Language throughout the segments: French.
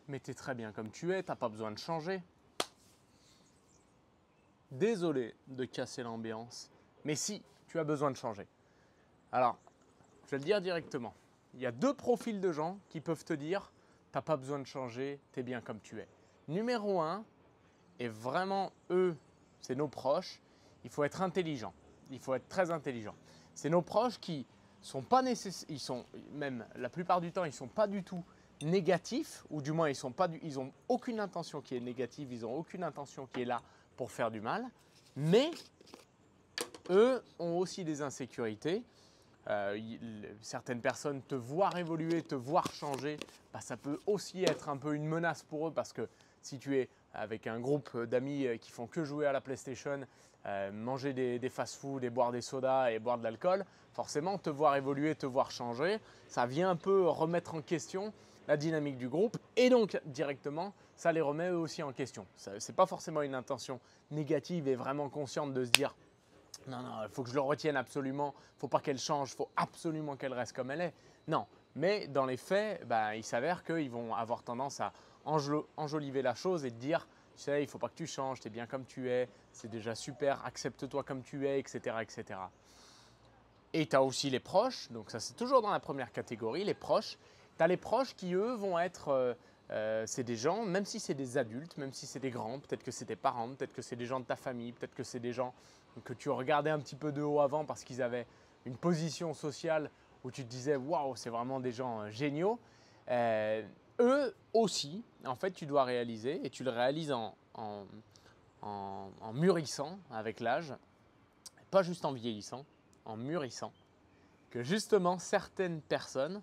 mais tu es très bien comme tu es, tu n'as pas besoin de changer. Désolé de casser l'ambiance, mais si, tu as besoin de changer. Alors, je vais le dire directement. Il y a deux profils de gens qui peuvent te dire tu n'as pas besoin de changer, tu es bien comme tu es. Numéro un, et vraiment eux, c'est nos proches, il faut être intelligent. Il faut être très intelligent. C'est nos proches qui sont pas nécessaires, ils sont même la plupart du temps, ils sont pas du tout négatifs, ou du moins ils ont aucune intention qui est négative, ils ont aucune intention qui est là pour faire du mal, mais eux ont aussi des insécurités. Certaines personnes te voir évoluer, te voir changer, bah, ça peut aussi être un peu une menace pour eux parce que si tu es avec un groupe d'amis qui font que jouer à la PlayStation, manger des fast-foods et boire des sodas et boire de l'alcool, forcément te voir évoluer, te voir changer, ça vient un peu remettre en question la dynamique du groupe et donc directement ça les remet eux aussi en question. Ce n'est pas forcément une intention négative et vraiment consciente de se dire non, il faut que je le retienne absolument, il ne faut pas qu'elle change, il faut absolument qu'elle reste comme elle est. Non, mais dans les faits, bah, il s'avère qu'ils vont avoir tendance à enjoliver la chose et te dire, tu sais, il ne faut pas que tu changes, tu es bien comme tu es, c'est déjà super, accepte-toi comme tu es, etc. etc. Et tu as aussi les proches, donc ça c'est toujours dans la première catégorie, les proches. Tu as les proches qui eux vont être, c'est des gens, même si c'est des adultes, même si c'est des grands, peut-être que c'est tes parents, peut-être que c'est des gens de ta famille, peut-être que c'est des gens que tu regardais un petit peu de haut avant parce qu'ils avaient une position sociale où tu te disais waouh, c'est vraiment des gens géniaux. Eux aussi, en fait, tu dois réaliser, et tu le réalises en mûrissant avec l'âge, pas juste en vieillissant, en mûrissant, que justement certaines personnes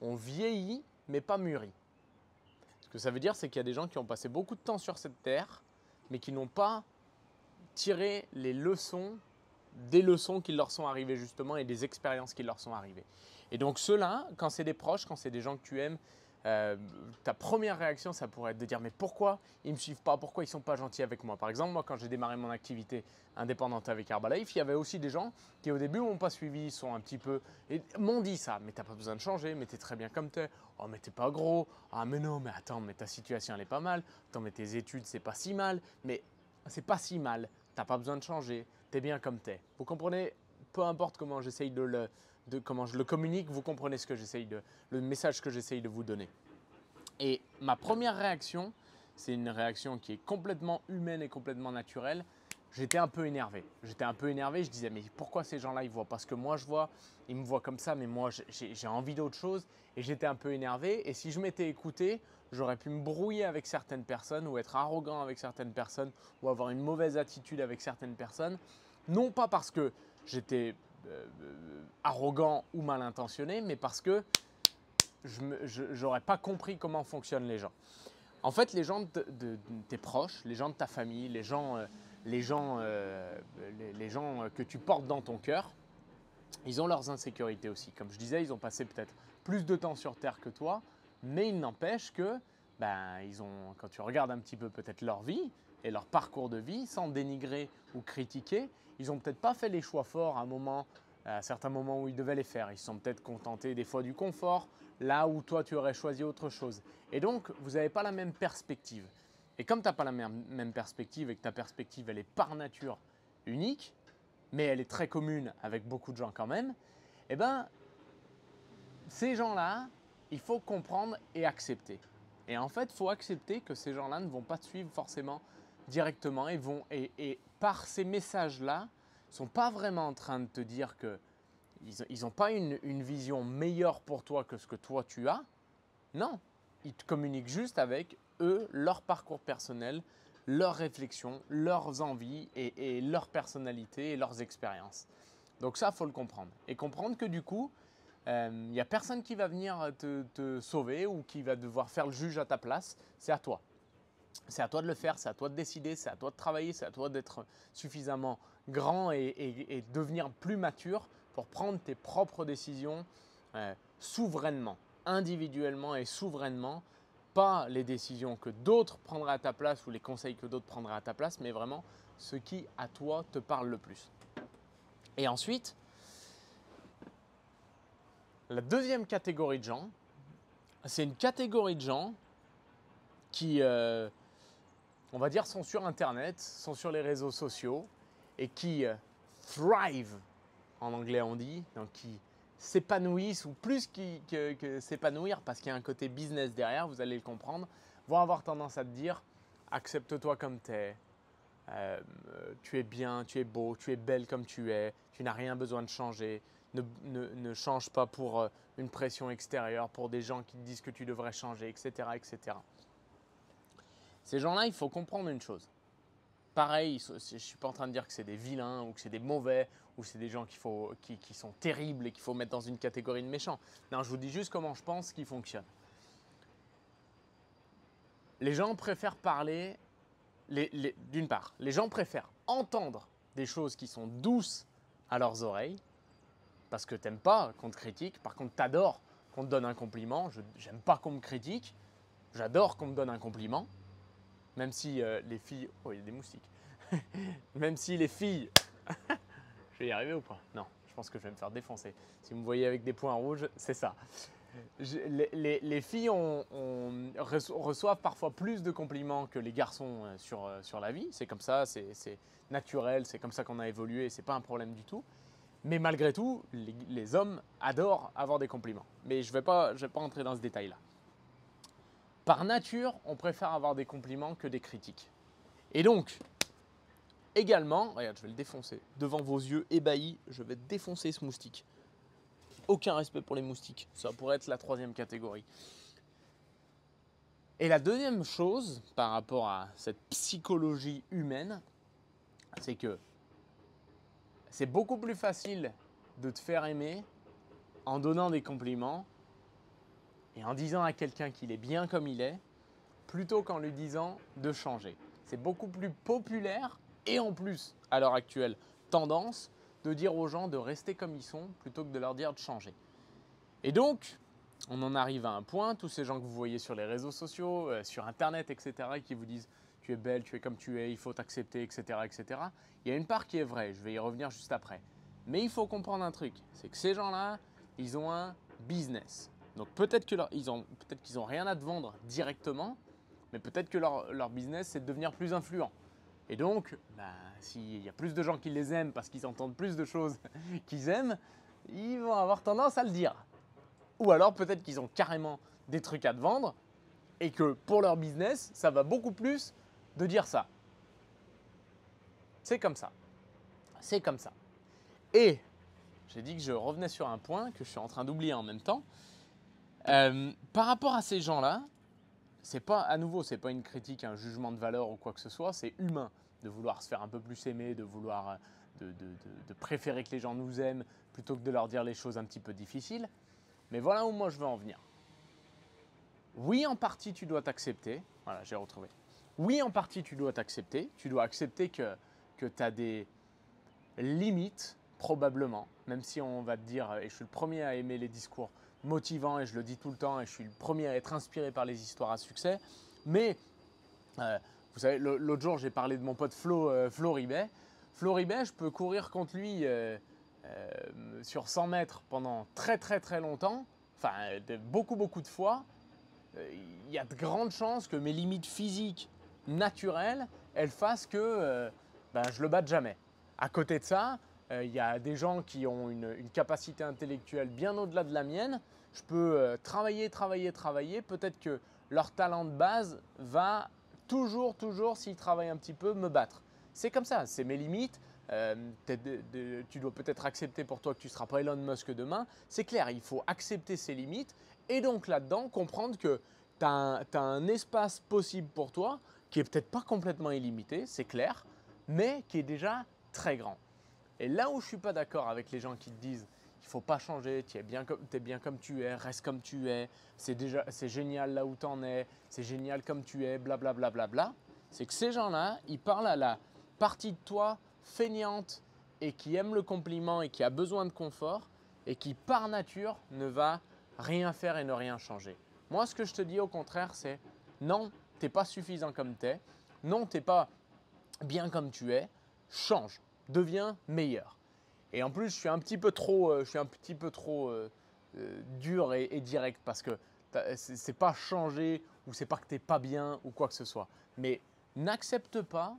ont vieilli mais pas mûri. Ce que ça veut dire, c'est qu'il y a des gens qui ont passé beaucoup de temps sur cette terre, mais qui n'ont pas tiré les leçons des leçons qui leur sont arrivées justement et des expériences qui leur sont arrivées. Et donc ceux-là, quand c'est des proches, quand c'est des gens que tu aimes, ta première réaction, ça pourrait être de dire mais pourquoi ils ne me suivent pas, pourquoi ils ne sont pas gentils avec moi. Par exemple, moi quand j'ai démarré mon activité indépendante avec Herbalife, il y avait aussi des gens qui au début m'ont pas suivi, ils sont un petit peu, et m'ont dit ça, mais tu n'as pas besoin de changer, mais tu es très bien comme tu es, oh mais tu n'es pas gros, ah mais non, mais attends, mais ta situation elle est pas mal, attends mais tes études c'est pas si mal, mais c'est pas si mal, tu n'as pas besoin de changer, tu es bien comme tu es. Vous comprenez, peu importe comment j'essaye comment je le communique, vous comprenez ce que le message que j'essaye de vous donner. Et ma première réaction, c'est une réaction qui est complètement humaine et complètement naturelle. J'étais un peu énervé. Je disais mais pourquoi ces gens-là ils voient pas ce que moi je vois, ils me voient comme ça, mais moi j'ai envie d'autre chose. Et j'étais un peu énervé. Et si je m'étais écouté, j'aurais pu me brouiller avec certaines personnes ou être arrogant avec certaines personnes ou avoir une mauvaise attitude avec certaines personnes. Non pas parce que j'étais arrogant ou mal intentionné, mais parce que je n'aurais pas compris comment fonctionnent les gens. En fait, les gens de tes proches, les gens de ta famille, les gens que tu portes dans ton cœur, ils ont leurs insécurités aussi. Comme je disais, ils ont passé peut-être plus de temps sur Terre que toi, mais il n'empêche que quand tu regardes un petit peu peut-être leur vie et leur parcours de vie, sans dénigrer ou critiquer, ils n'ont peut-être pas fait les choix forts à certains moments où ils devaient les faire. Ils se sont peut-être contentés des fois du confort, là où toi tu aurais choisi autre chose. Et donc, vous n'avez pas la même perspective. Et comme tu n'as pas la même perspective et que ta perspective, elle est par nature unique, mais elle est très commune avec beaucoup de gens quand même, eh bien, ces gens-là, il faut comprendre et accepter. Et en fait, il faut accepter que ces gens-là ne vont pas te suivre forcément directement et par ces messages-là, ne sont pas vraiment en train de te dire qu'ils n'ont pas une vision meilleure pour toi que ce que toi tu as. Non, ils te communiquent juste avec eux, leur parcours personnel, leurs réflexions, leurs envies et leur personnalité et leurs expériences. Donc ça, il faut le comprendre. Et comprendre que du coup, il n'y a personne qui va venir te sauver ou qui va devoir faire le juge à ta place. C'est à toi. C'est à toi de le faire, c'est à toi de décider, c'est à toi de travailler, c'est à toi d'être suffisamment grand et devenir plus mature pour prendre tes propres décisions souverainement, individuellement et souverainement. Pas les décisions que d'autres prendraient à ta place ou les conseils que d'autres prendraient à ta place, mais vraiment ce qui à toi te parle le plus. Et ensuite, la deuxième catégorie de gens, c'est une catégorie de gens qui, on va dire, sont sur Internet, sont sur les réseaux sociaux et qui thrive, en anglais on dit, donc qui s'épanouissent ou plus que s'épanouir parce qu'il y a un côté business derrière, vous allez le comprendre, vont avoir tendance à te dire accepte-toi comme tu es, tu es bien, tu es beau, tu es belle comme tu es, tu n'as rien besoin de changer, ne change pas pour une pression extérieure, pour des gens qui te disent que tu devrais changer, etc. etc. Ces gens-là, il faut comprendre une chose. Pareil, je ne suis pas en train de dire que c'est des vilains ou que c'est des mauvais ou que c'est des gens qui sont terribles et qu'il faut mettre dans une catégorie de méchants. Non, je vous dis juste comment je pense qu'ils fonctionnent. Les gens préfèrent parler, d'une part, les gens préfèrent entendre des choses qui sont douces à leurs oreilles parce que tu n'aimes pas qu'on te critique. Par contre, tu adores qu'on te donne un compliment. Je n'aime pas qu'on me critique. J'adore qu'on me donne un compliment. Même si les filles… Oh, il y a des moustiques. Même si les filles… Je vais y arriver ou pas? Non, je pense que je vais me faire défoncer. Si vous me voyez avec des points rouges, c'est ça. Les filles reçoivent parfois plus de compliments que les garçons sur la vie. C'est comme ça, c'est naturel, c'est comme ça qu'on a évolué, c'est pas un problème du tout. Mais malgré tout, les hommes adorent avoir des compliments. Mais je vais pas entrer dans ce détail-là. Par nature, on préfère avoir des compliments que des critiques. Et donc, également, regarde, je vais le défoncer. Devant vos yeux ébahis, je vais défoncer ce moustique. Aucun respect pour les moustiques. Ça pourrait être la troisième catégorie. Et la deuxième chose par rapport à cette psychologie humaine, c'est que c'est beaucoup plus facile de te faire aimer en donnant des compliments et en disant à quelqu'un qu'il est bien comme il est, plutôt qu'en lui disant de changer. C'est beaucoup plus populaire et en plus, à l'heure actuelle, tendance de dire aux gens de rester comme ils sont plutôt que de leur dire de changer. Et donc, on en arrive à un point, tous ces gens que vous voyez sur les réseaux sociaux, sur Internet, etc., qui vous disent « tu es belle, tu es comme tu es, il faut t'accepter, etc. etc. » Il y a une part qui est vraie, je vais y revenir juste après. Mais il faut comprendre un truc, c'est que ces gens-là, ils ont un business. Donc peut-être qu'ils n'ont rien à te vendre directement, mais peut-être que leur business, c'est de devenir plus influent. Et donc, s'il y a plus de gens qui les aiment parce qu'ils entendent plus de choses qu'ils aiment, ils vont avoir tendance à le dire. Ou alors peut-être qu'ils ont carrément des trucs à te vendre et que pour leur business, ça va beaucoup plus de dire ça. C'est comme ça. C'est comme ça. Et j'ai dit que je revenais sur un point que je suis en train d'oublier en même temps. Par rapport à ces gens-là, c'est pas, à nouveau, c'est pas une critique, un jugement de valeur ou quoi que ce soit, c'est humain de vouloir se faire un peu plus aimer, de vouloir de préférer que les gens nous aiment plutôt que de leur dire les choses un petit peu difficiles. Mais voilà où moi je veux en venir. Oui, en partie, tu dois t'accepter. Voilà, j'ai retrouvé. Oui, en partie, tu dois t'accepter. Tu dois accepter que tu as des limites, probablement, même si on va te dire, et je suis le premier à aimer les discours motivants, et je le dis tout le temps, et je suis le premier à être inspiré par les histoires à succès. Mais, vous savez, l'autre jour, j'ai parlé de mon pote Flo Ribet. Flo Ribet, je peux courir contre lui sur 100 mètres pendant très très très longtemps, enfin beaucoup de fois. Il y a de grandes chances que mes limites physiques naturelles, elles fassent que je le batte jamais. À côté de ça, il y a des gens qui ont une capacité intellectuelle bien au-delà de la mienne. Je peux travailler, peut-être que leur talent de base va toujours, s'ils travaillent un petit peu, me battre. C'est comme ça, c'est mes limites. Tu dois peut-être accepter pour toi que tu ne seras pas Elon Musk demain. C'est clair, il faut accepter ses limites et donc là-dedans comprendre que tu as un espace possible pour toi qui est peut-être pas complètement illimité, c'est clair, mais qui est déjà très grand. Et là où je ne suis pas d'accord avec les gens qui te disent qu'il ne faut pas changer, tu es bien comme tu es, reste comme tu es, c'est génial là où tu en es, c'est génial comme tu es, blablabla, bla, bla, bla, c'est que ces gens-là, ils parlent à la partie de toi feignante et qui aime le compliment et qui a besoin de confort et qui par nature ne va rien faire et ne rien changer. Moi, ce que je te dis au contraire, c'est non, tu n'es pas suffisant comme tu es, non, tu n'es pas bien comme tu es, change, deviens meilleur. Et en plus, je suis un petit peu trop dur et direct parce que C'est pas changé ou c'est pas que tu n'es pas bien ou quoi que ce soit. Mais n'accepte pas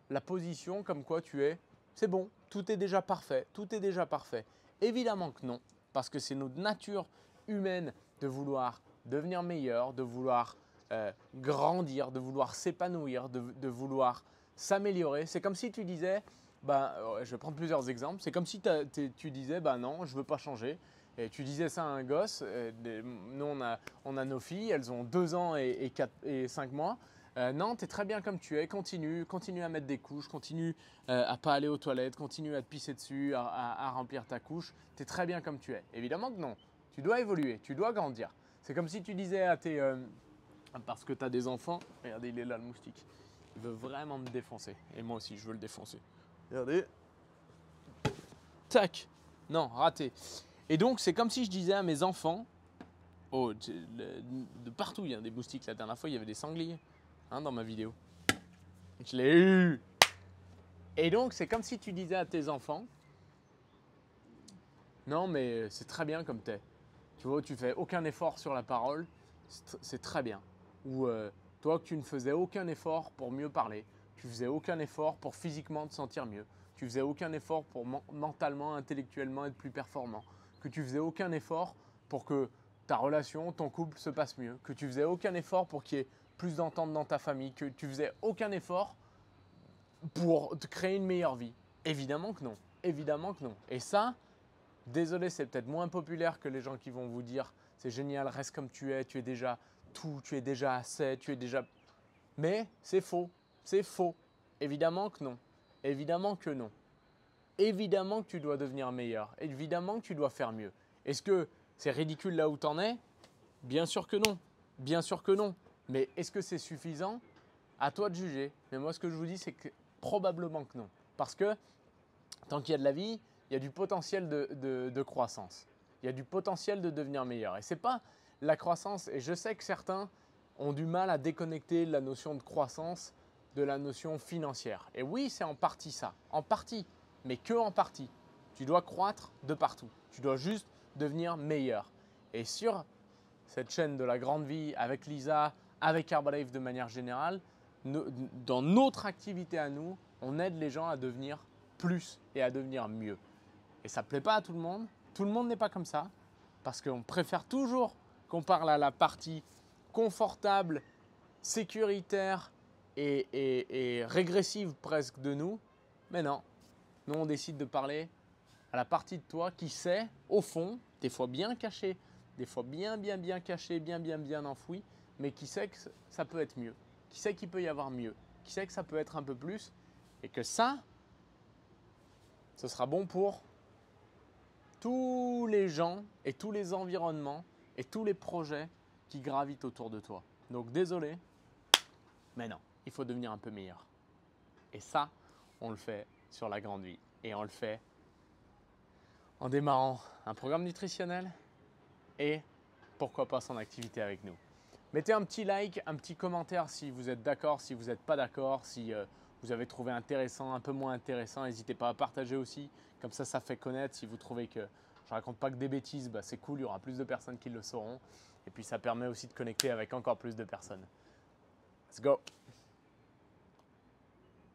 la position comme quoi tu es, c'est bon, tout est déjà parfait, tout est déjà parfait. Évidemment que non, parce que c'est notre nature humaine de vouloir devenir meilleur, de vouloir grandir, de vouloir s'épanouir, de vouloir s'améliorer. C'est comme si tu disais, je vais prendre plusieurs exemples, c'est comme si tu disais, non, je ne veux pas changer. Et tu disais ça à un gosse, nous on a nos filles, elles ont 2 ans et 5 mois. Non, tu es très bien comme tu es, continue à mettre des couches, continue à pas aller aux toilettes, continue à te pisser dessus, à remplir ta couche. Tu es très bien comme tu es. Évidemment que non, tu dois évoluer, tu dois grandir. C'est comme si tu disais à tes… parce que tu as des enfants, regardez, il est là le moustique, il veut vraiment me défoncer. Et moi aussi, je veux le défoncer. Regardez. Tac. Non, raté. Et donc, c'est comme si je disais à mes enfants, de partout, il y a des moustiques. La dernière fois, il y avait des sangliers dans ma vidéo. Je l'ai eu. Et donc, c'est comme si tu disais à tes enfants, non, mais c'est très bien comme t'es. Tu vois, tu fais aucun effort sur la parole, c'est très bien. Ou toi, que tu ne faisais aucun effort pour mieux parler, tu faisais aucun effort pour physiquement te sentir mieux, tu faisais aucun effort pour mentalement, intellectuellement être plus performant, que tu faisais aucun effort pour que ta relation, ton couple se passe mieux, que tu faisais aucun effort pour qu'il y ait plus d'entente dans ta famille, que tu faisais aucun effort pour te créer une meilleure vie. Évidemment que non. Évidemment que non. Et ça, désolé, c'est peut-être moins populaire que les gens qui vont vous dire c'est génial, reste comme tu es déjà tout, tu es déjà assez, tu es déjà… Mais c'est faux, c'est faux. Évidemment que non. Évidemment que non. Évidemment que tu dois devenir meilleur. Évidemment que tu dois faire mieux. Est-ce que c'est ridicule là où tu en es? Bien sûr que non. Bien sûr que non. Mais est-ce que c'est suffisant? À toi de juger. Mais moi, ce que je vous dis, c'est que probablement que non. Parce que tant qu'il y a de la vie, il y a du potentiel de croissance. Il y a du potentiel de devenir meilleur. Et ce n'est pas la croissance. Et je sais que certains ont du mal à déconnecter la notion de croissance de la notion financière. Et oui, c'est en partie ça. En partie. Mais que en partie. Tu dois croître de partout. Tu dois juste devenir meilleur. Et sur cette chaîne de la grande vie, avec Lisa, avec Herbalife de manière générale, dans notre activité à nous, on aide les gens à devenir plus et à devenir mieux. Et ça ne plaît pas à tout le monde. Tout le monde n'est pas comme ça. Parce qu'on préfère toujours qu'on parle à la partie confortable, sécuritaire et régressive presque de nous. Mais non, nous on décide de parler à la partie de toi qui sait, au fond, des fois bien cachée, des fois bien caché, bien enfoui, mais qui sait que ça peut être mieux, qui sait qu'il peut y avoir mieux, qui sait que ça peut être un peu plus et que ça, ce sera bon pour tous les gens et tous les environnements et tous les projets qui gravitent autour de toi. Donc désolé, mais non, il faut devenir un peu meilleur. Et ça, on le fait sur la grande vie et on le fait en démarrant un programme nutritionnel et pourquoi pas son activité avec nous. Mettez un petit like, un petit commentaire si vous êtes d'accord, si vous n'êtes pas d'accord, si vous avez trouvé intéressant, un peu moins intéressant. N'hésitez pas à partager aussi, comme ça fait connaître. Si vous trouvez que je ne raconte pas que des bêtises, c'est cool, il y aura plus de personnes qui le sauront. Et puis ça permet aussi de connecter avec encore plus de personnes. Let's go!